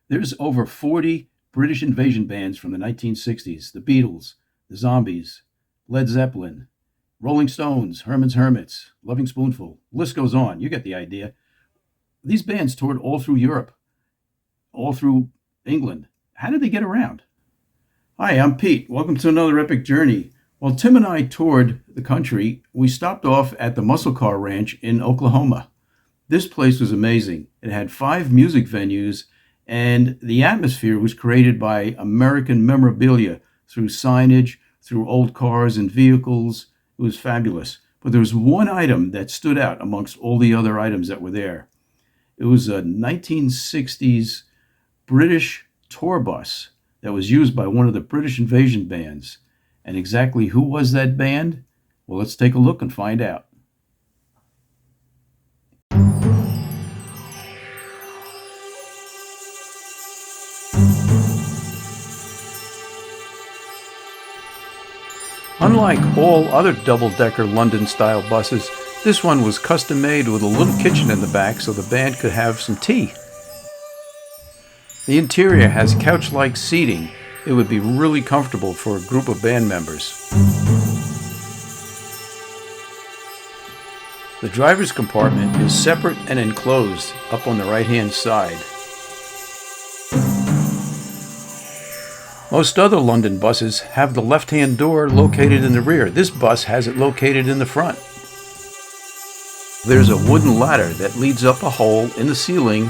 There's over 40 British invasion bands from the 1960s: the Beatles, the Zombies, Led Zeppelin, Rolling Stones, Herman's Hermits, Loving Spoonful. List goes on. You get the idea. These bands toured all through Europe, all through England. How did they get around? Hi, I'm Pete. Welcome to another epic journey. While Tim and I toured the country, we stopped off at the Muscle Car Ranch in Oklahoma. This place was amazing. It had 5 music venues, and the atmosphere was created by American memorabilia through signage, through old cars and vehicles. It was fabulous. But there was one item that stood out amongst all the other items that were there. It was a 1960s British tour bus that was used by one of the British invasion bands. And exactly who was that band? Well, let's take a look and find out. Unlike all other double-decker London-style buses, this one was custom-made with a little kitchen in the back so the band could have some tea. The interior has couch-like seating. It would be really comfortable for a group of band members. The driver's compartment is separate and enclosed up on the right-hand side. Most other London buses have the left-hand door located in the rear. This bus has it located in the front. There's a wooden ladder that leads up a hole in the ceiling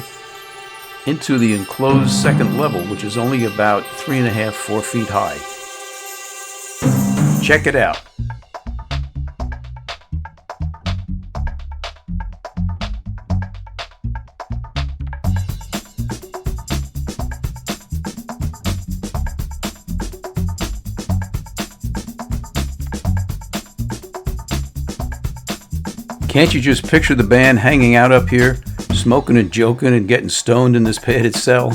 into the enclosed second level, which is only about 3.5–4 feet high. Check it out. Can't you just picture the band hanging out up here, smoking and joking and getting stoned in this padded cell?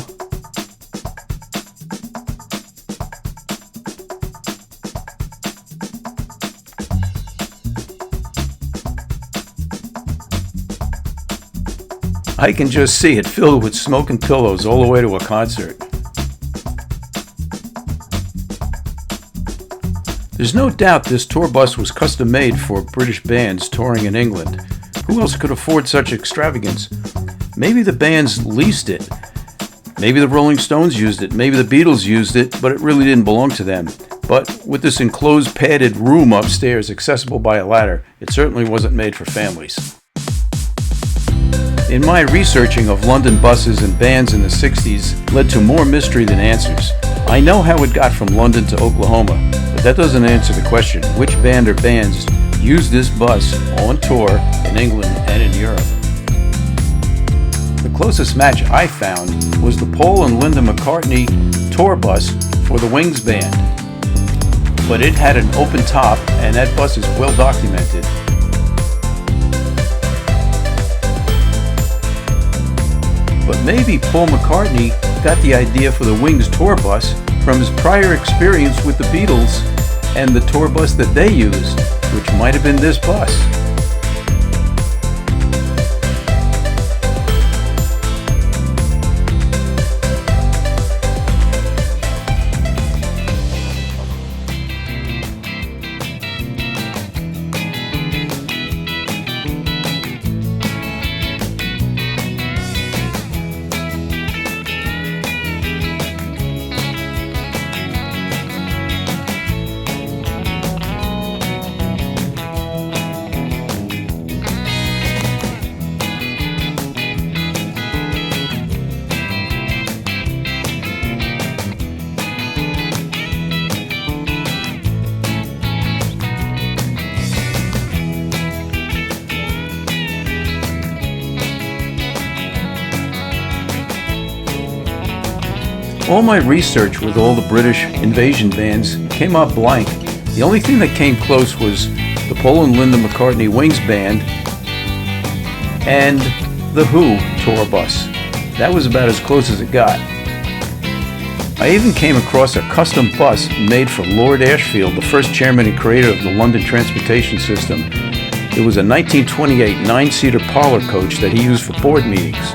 I can just see it filled with smoking pillows all the way to a concert. There's no doubt this tour bus was custom made for British bands touring in England. Who else could afford such extravagance? Maybe the bands leased it. Maybe the Rolling Stones used it. Maybe the Beatles used it, but it really didn't belong to them. But with this enclosed padded room upstairs accessible by a ladder, it certainly wasn't made for families. In my researching of London buses and bands in the 60s led to more mystery than answers. I know how it got from London to Oklahoma, but that doesn't answer the question, which band or bands used this bus on tour in England and in Europe. The closest match I found was the Paul and Linda McCartney tour bus for the Wings band. But it had an open top, and that bus is well documented. But maybe Paul McCartney got the idea for the Wings tour bus from his prior experience with the Beatles and the tour bus that they used, which might have been this bus. All my research with all the British invasion bands came up blank. The only thing that came close was the Paul and Linda McCartney Wings band and the Who tour bus. That was about as close as it got. I even came across a custom bus made for Lord Ashfield, the first chairman and creator of the London transportation system. It was a 1928 9-seater parlor coach that he used for board meetings.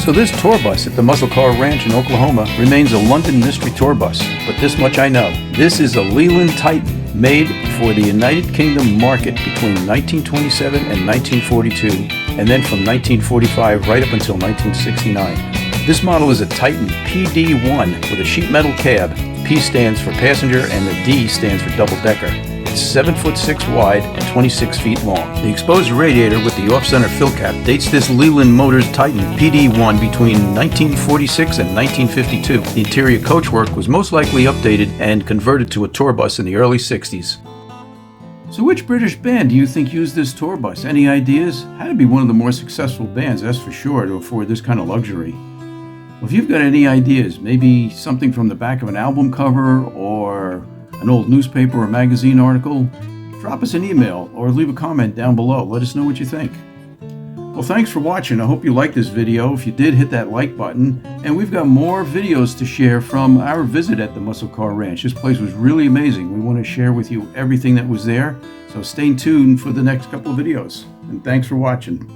So this tour bus at the Muscle Car Ranch in Oklahoma remains a London mystery tour bus, but this much I know. This is a Leyland Titan made for the United Kingdom market between 1927 and 1942, and then from 1945 right up until 1969. This model is a Titan PD1 with a sheet metal cab. P stands for passenger and the D stands for double decker. It's 7'6" wide and 26 feet long. The exposed radiator with the off-center fill cap dates this Leyland Motors Titan PD1 between 1946 and 1952. The interior coachwork was most likely updated and converted to a tour bus in the early 60s. So which British band do you think used this tour bus? Any ideas? Had to be one of the more successful bands, that's for sure, to afford this kind of luxury. Well, if you've got any ideas, maybe something from the back of an album cover or an old newspaper or magazine article, drop us an email or leave a comment down below. Let us know what you think. Well, thanks for watching. I hope you liked this video. If you did, hit that like button. And we've got more videos to share from our visit at the Muscle Car Ranch. This place was really amazing. We want to share with you everything that was there. So stay tuned for the next couple of videos. And thanks for watching.